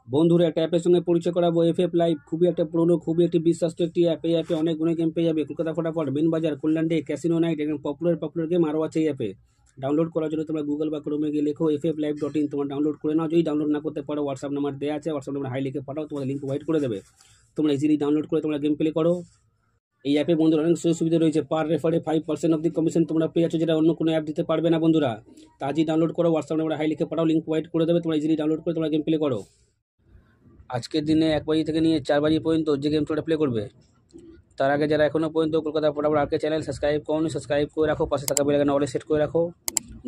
বন্ধুরা একটা অ্যাপের সঙ্গে পরিচয় করাবো। এফএফ লাইভ খুবই একটা পুরনো, খুবই একটি বিশ্বাস্ত একটি অ্যাপ। এই অ্যাপে অনেক গেম পেয়ে যাবে। কলকাতা ফটাফট, বিন বাজার, কল্যাণ ডে, ক্যাসিনো নাইট, এরকম পপুলার গেম আরও আছে এই অ্যাপে। ডাউনলোড করার জন্য তোমরা গুগল বা ক্রোমে গিয়ে লেখো fflive.in, তোমরা ডাউনলোড করে নাও। যদি ডাউনলোড না করতে পারো, হোয়াটসঅ্যাপ নাম্বার দেওয়া আছে, হোয়াটসঅ্যাপ নাম্বার হাই লিখে পাঠাও, তোমাদের লিঙ্ক প্রোভাইড করে দেবে। তোমরা ইজিলি ডাউনলোড করে তোমরা গেম প্লে করো। এই অ্যাপে বন্ধুরা অনেক সুযোগ সুবিধা রয়েছে। পার রেফারে 5% অব দি কমিশন তোমরা পেয়ে যাচ্ছ, যেটা অন্য কোনো অ্যাপ দিতে পারবে না বন্ধুরা। তা আজই ডাউনলোড করো, হোয়াটসঅ্যাপ নাম্বার হাই লিখে পাঠাও, লিঙ্ক প্রোভাইড করে দেবে। তোমরা ইজিলি ডাউনলোড করে তোমরা গেম প্লে করো। আজকের দিনে 1 বাজি থেকে নিয়ে 4 বাজি পর্যন্ত যে গেম তোমরা প্লে করবে, তার আগে যারা এখনও পর্যন্ত কলকাতা ফটাফট আরকে চ্যানেল সাবস্ক্রাইব করোনি, সাবস্ক্রাইব করে রাখো, পাশে থাকা বেল আইকন অলে সেট করে রাখো,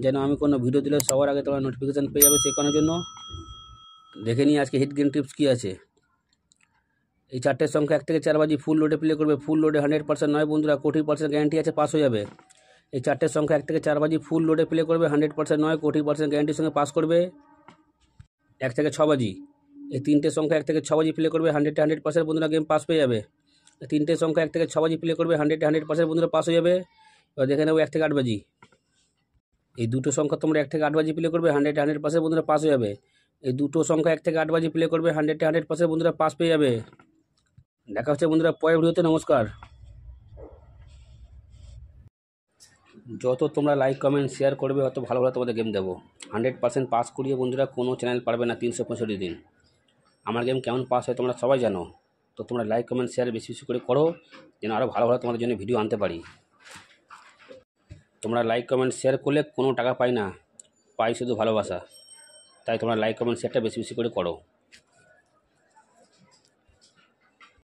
যেন আমি কোনো ভিডিও দিলে সবার আগে তোমরা নোটিফিকেশান পেয়ে যাবে। শেখানোর জন্য দেখে নিই আজকে হিট গেম টিপস কী আছে। এই 4টের সংখ্যা 1 থেকে 4 বাজি ফুল লোডে প্লে করবে। ফুল লোডে 100% নয় বন্ধুরা, 40% গ্যারান্টি আছে, পাস হয়ে যাবে। এই 4টের সংখ্যা 1 থেকে 4 বাজি ফুল লোডে প্লে করবে, 100% নয়, 40% গ্যারান্টির সঙ্গে পাস করবে। 1 থেকে 6 বাজি, এই 3টে সংখ্যা 1 থেকে 6 বাজি প্লে করবে, 100% বন্ধুরা গেম পাস পেয়ে যাবে। 3টে সংখ্যা 1 থেকে 6 বাজি প্লে করবে, 100% বন্ধুরা পাস হয়ে যাবে। এবার দেখে নেবো 1 থেকে 8 বাজি। এই দুটো সংখ্যা তোমরা 1 থেকে 8 বাজি প্লে করবে, 100% বন্ধুরা পাস হয়ে যাবে। এই দুটো সংখ্যা 1 থেকে 8 বাজি প্লে করবে, 100% বন্ধুরা পাস পেয়ে যাবে। দেখা হচ্ছে বন্ধুরা পরের ভিডিওতে। নমস্কার। যত তোমরা লাইক কমেন্ট শেয়ার করবে, অত ভালো ভালো তোমাদের গেম দেবো। 100% পাস করিয়ে বন্ধুরা কোনো চ্যানেল পারবে না 365 দিন। আমার গেম কেমন পাস হয় তোমরা সবাই জানো। তো তোমরা লাইক কমেন্ট শেয়ার বেশি বেশি করে করো, যেন আরও ভালো ভালো তোমাদের জন্য ভিডিও আনতে পারি। তোমরা লাইক কমেন্ট শেয়ার করলে কোনো টাকা পাই না, পাই শুধু ভালোবাসা। তাই তোমরা লাইক কমেন্ট শেয়ারটা বেশি বেশি করে করো।